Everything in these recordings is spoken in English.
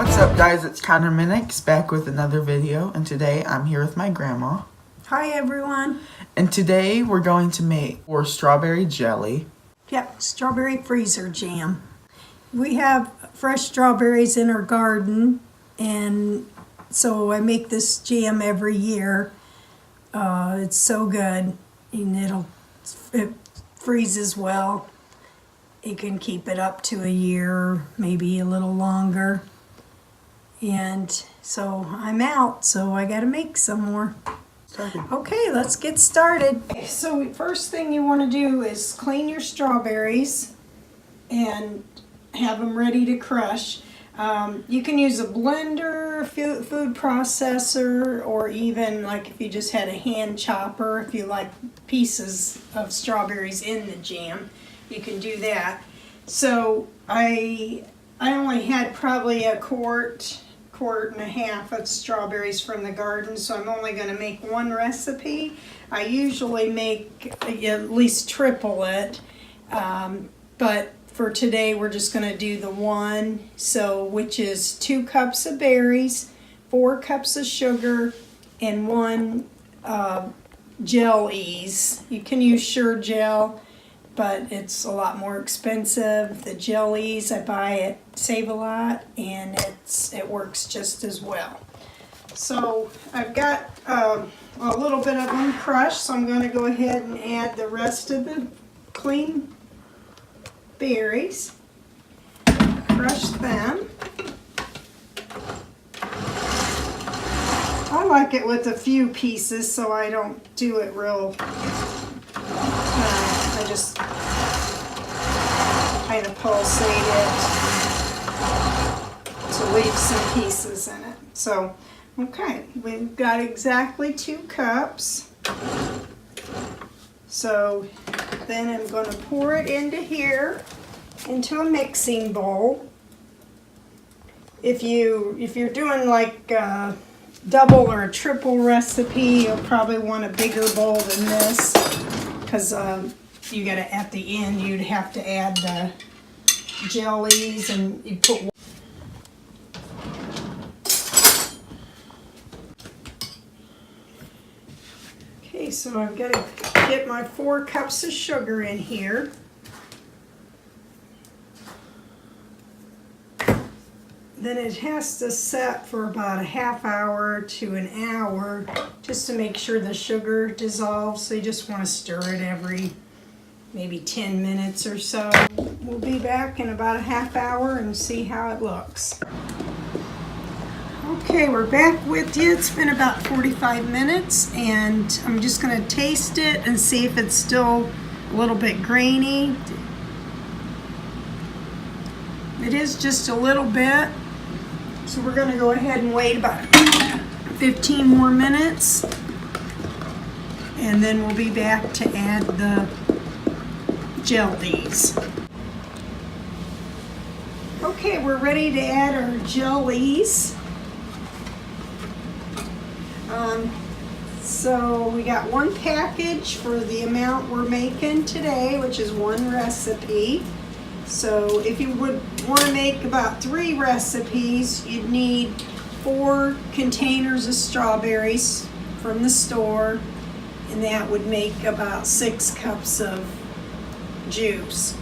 What's up guys, it's Minix back with another video, and today I'm here with my grandma. Hi everyone. And today we're going to make strawberry jelly. Yep, strawberry freezer jam. We have fresh strawberries in our garden, and so I make this jam every year. It's so good, and it freezes well. You can keep it up to a year, maybe a little longer. And so I'm out, so I gotta make some more. Okay, let's get started. So first thing you want to do is clean your strawberries and have them ready to crush. You can use a blender, food processor, or even like if you just had a hand chopper, if you like pieces of strawberries in the jam, you can do that. So I only had probably a quart and a half of strawberries from the garden, so I'm only going to make one recipe. I usually make at least triple it, but for today we're just going to do the one, so which is 2 cups of berries, 4 cups of sugar, and 1 Jel-Ease. You can use Sure Gel, but it's a lot more expensive. The Jel-Ease I buy at Save-A-Lot, and it works just as well. So I've got a little bit of them crushed, so I'm going to go ahead and add the rest of the clean berries. Crush them. I like it with a few pieces, so I don't do it real. I just kind of pulsate it to leave some pieces in it. So, okay, we've got exactly 2 cups. So then I'm going to pour it into here, into a mixing bowl. If you're doing like a double or a triple recipe, you'll probably want a bigger bowl than this, because you gotta, at the end, you'd have to add the Jel-Ease, and you put. Okay, so I've got to get my 4 cups of sugar in here. Then it has to set for about a half hour to an hour, just to make sure the sugar dissolves. So you just want to stir it every maybe 10 minutes or so. We'll be back in about a half hour and see how it looks. Okay, we're back with you. It's been about 45 minutes, and I'm just going to taste it and see if it's still a little bit grainy. It is just a little bit. So we're going to go ahead and wait about 15 more minutes, and then we'll be back to add the Jel-Ease. Okay, we're ready to add our Jel-Ease. So we got 1 package for the amount we're making today, which is 1 recipe. So if you would want to make about 3 recipes, you'd need 4 containers of strawberries from the store, and that would make about 6 cups of juice.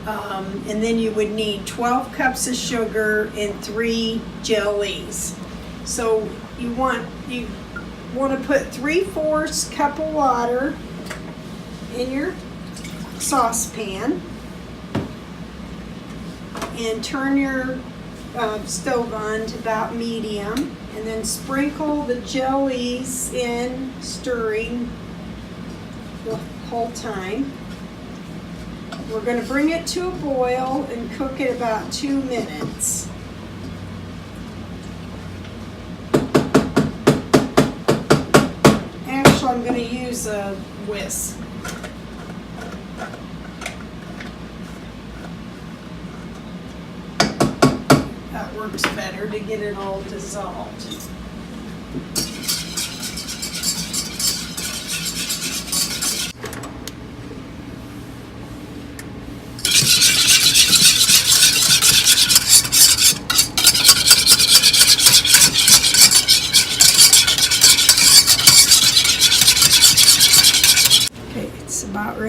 And then you would need 12 cups of sugar and 3 Jel-Ease. So you want to put 3/4 cup of water in your saucepan, and turn your stove on to about medium, and then sprinkle the Jel-Ease in, stirring the whole time. We're going to bring it to a boil and cook it about 2 minutes. Actually, I'm going to use a whisk. That works better to get it all dissolved.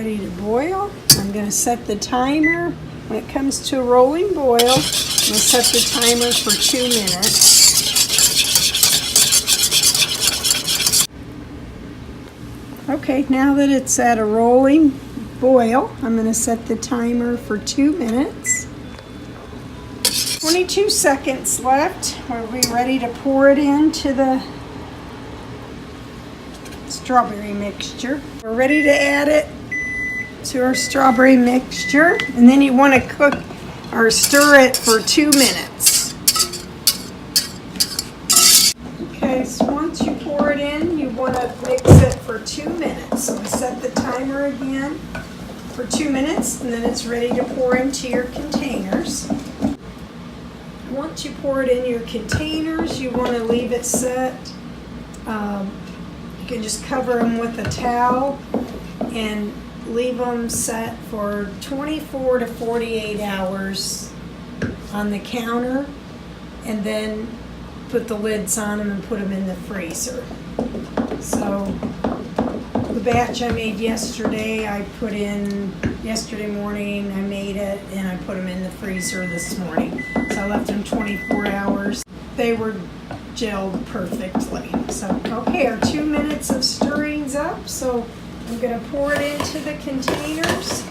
ready to boil. I'm going to set the timer. When it comes to a rolling boil, I'm going to set the timer for 2 minutes. Okay, now that it's at a rolling boil, I'm going to set the timer for 2 minutes. 22 seconds left. We'll be ready to pour it into the strawberry mixture. We're ready to add it to our strawberry mixture, and then you want to cook or stir it for 2 minutes. Okay, so once you pour it in, you want to mix it for 2 minutes. So we set the timer again for 2 minutes, and then it's ready to pour into your containers. Once you pour it in your containers, you want to leave it set. You can just cover them with a towel and leave them set for 24 to 48 hours on the counter, and then put the lids on them and put them in the freezer. So the batch I made yesterday, I put in yesterday morning, I made it, and I put them in the freezer this morning. So I left them 24 hours. They were gelled perfectly. So, okay, our 2 minutes of stirring's up, so I'm going to pour it into the containers.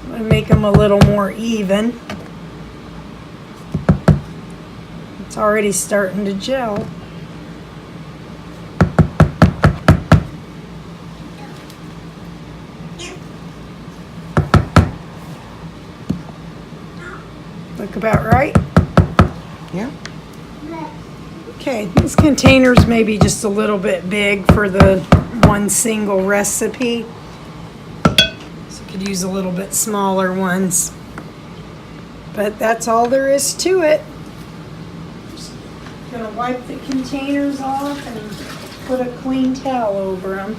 And make them a little more even. It's already starting to gel. Look about right? Yeah. Okay, these containers may be just a little bit big for the one single recipe. Could use a little bit smaller ones, but that's all there is to it. Just gonna wipe the containers off and put a clean towel over them.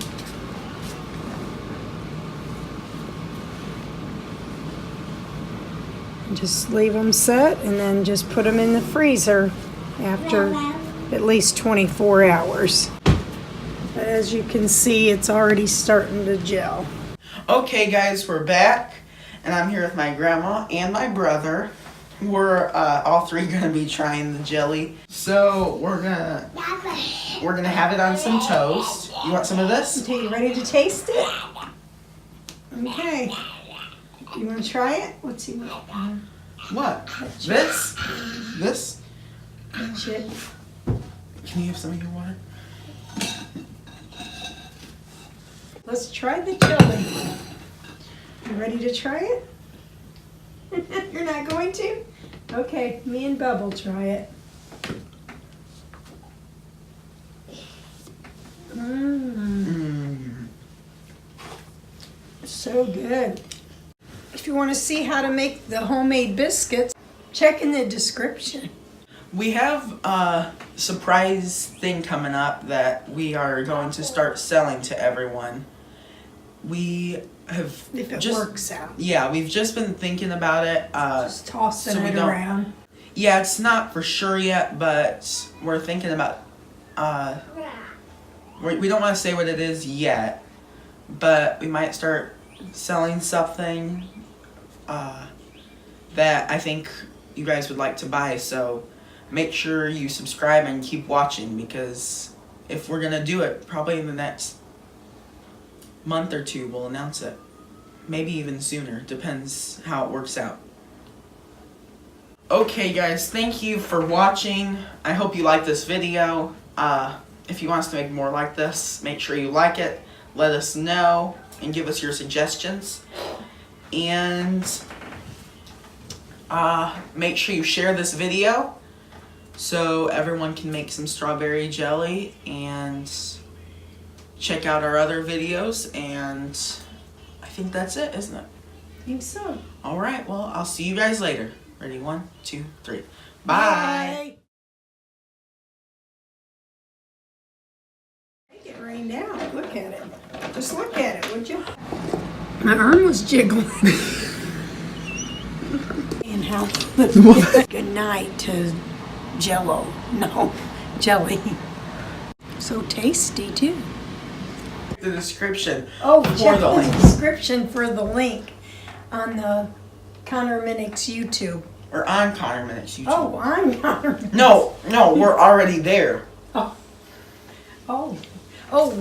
Just leave them set and then just put them in the freezer after at least 24 hours. As you can see, it's already starting to gel. Okay guys, we're back, and I'm here with my grandma and my brother. We're all three gonna be trying the jelly. So we're gonna have it on some toast. You want some of this? Okay, you ready to taste it? Okay. You want to try it? Let's see what. What? This? This? Chip. Can you have some of your water? Let's try the jelly. You ready to try it? You're not going to? Okay, me and Bub will try it. So good. If you want to see how to make the homemade biscuits, check in the description. We have a surprise thing coming up that we are going to start selling to everyone. We have If it just works out. Yeah, we've just been thinking about it. Just tossing so we it don't- around. Yeah, it's not for sure yet, but we're thinking about. We don't want to say what it is yet, but we might start selling something that I think you guys would like to buy. So make sure you subscribe and keep watching, because if we're gonna do it, probably in the next month or two, we'll announce it. Maybe even sooner, depends how it works out. Okay guys, thank you for watching. I hope you like this video. If you want us to make more like this, make sure you like it, let us know, and give us your suggestions. And make sure you share this video so everyone can make some strawberry jelly, and check out our other videos, and I think that's it, isn't it? I think so. All right, well, I'll see you guys later. Ready? 1, 2, 3. Bye. Make it rain down. Look at it. Just look at it, would you? My arm was jiggling. And how good night to Jello. No, jelly. So tasty too. The description. Oh, for check the the link. description for the link on the Connor Minix YouTube. Or on Connor Minix YouTube. Oh, I'm Connor Minix. No, we're already there. Oh,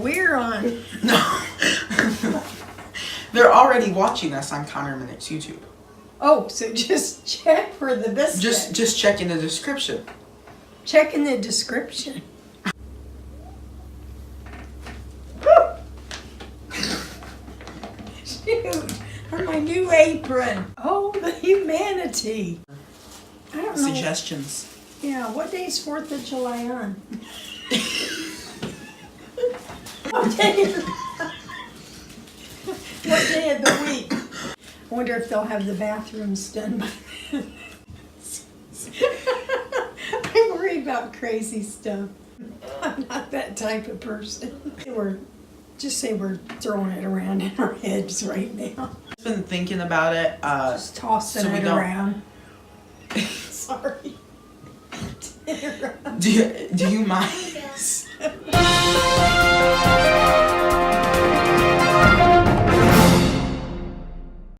we're on. No. They're already watching us on Connor Minix YouTube. Oh, so just check for the biscuit. Just check in the description. Check in the description. Shoot, on my new apron. Oh, the humanity. I don't know. Suggestions. Yeah, what day's 4th of July on? What day of the week? I wonder if they'll have the bathrooms done by then. I worry about crazy stuff. I'm not that type of person. We're throwing it around in our heads right now. I've been thinking about it. Just tossing so we it don't- around. Sorry. Do you mind?